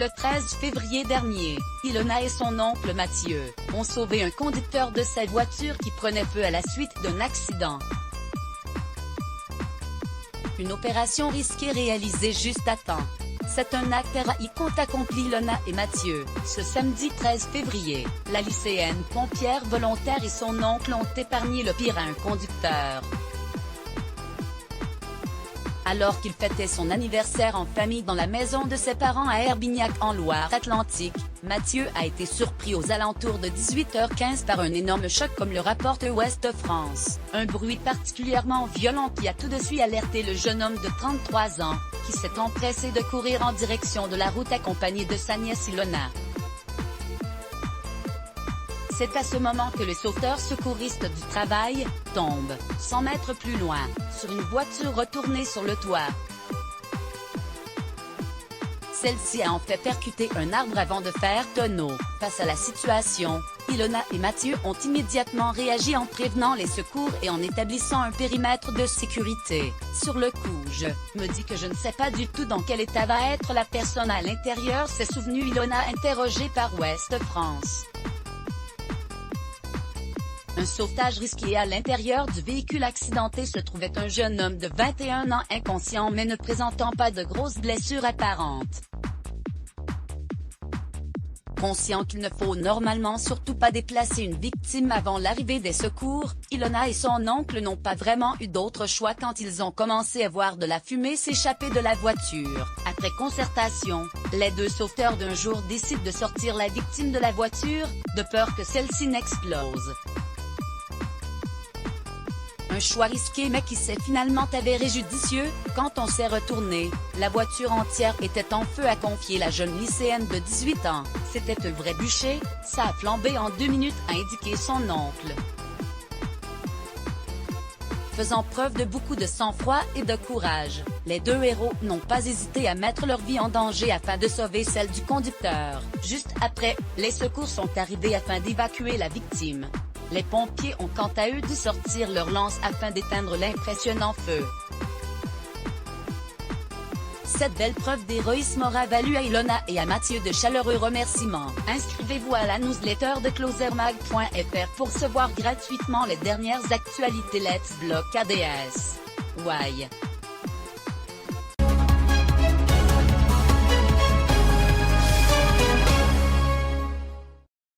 Le 13 février dernier, Ilona et son oncle Mathieu ont sauvé un conducteur de sa voiture qui prenait feu à la suite d'un accident. Une opération risquée réalisée juste à temps. C'est un acte héroïque qu'ont accompli Ilona et Mathieu. Ce samedi 13 février, la lycéenne pompière volontaire et son oncle ont épargné le pire à un conducteur. Alors qu'il fêtait son anniversaire en famille dans la maison de ses parents à Herbignac en Loire-Atlantique, Mathieu a été surpris aux alentours de 18h15 par un énorme choc comme le rapporte Ouest France. Un bruit particulièrement violent qui a tout de suite alerté le jeune homme de 33 ans, qui s'est empressé de courir en direction de la route accompagné de sa nièce Ilona. C'est à ce moment que le sauveteur secouriste du travail tombe, 100 mètres plus loin, sur une voiture retournée sur le toit. Celle-ci a en fait percuté un arbre avant de faire tonneau. Face à la situation, Ilona et Mathieu ont immédiatement réagi en prévenant les secours et en établissant un périmètre de sécurité. Sur le coup, je me dis que je ne sais pas du tout dans quel état va être la personne à l'intérieur, s'est souvenu Ilona interrogée par Ouest France. Un sauvetage risqué à l'intérieur du véhicule accidenté se trouvait un jeune homme de 21 ans inconscient mais ne présentant pas de grosses blessures apparentes. Conscient qu'il ne faut normalement surtout pas déplacer une victime avant l'arrivée des secours, Ilona et son oncle n'ont pas vraiment eu d'autre choix quand ils ont commencé à voir de la fumée s'échapper de la voiture. Après concertation, les deux sauveteurs d'un jour décident de sortir la victime de la voiture, de peur que celle-ci n'explose. Un choix risqué mais qui s'est finalement avéré judicieux. Quand on s'est retourné, la voiture entière était en feu, a confié la jeune lycéenne de 18 ans. C'était un vrai bûcher, ça a flambé en 2 minutes, a indiqué son oncle. Faisant preuve de beaucoup de sang-froid et de courage, les deux héros n'ont pas hésité à mettre leur vie en danger afin de sauver celle du conducteur. Juste après, les secours sont arrivés afin d'évacuer la victime. Les pompiers ont quant à eux dû sortir leur lance afin d'éteindre l'impressionnant feu. Cette belle preuve d'héroïsme aura valu à Ilona et à Mathieu de chaleureux remerciements. Inscrivez-vous à la newsletter de closermag.fr pour recevoir gratuitement les dernières actualités Let's Block ADS. Why?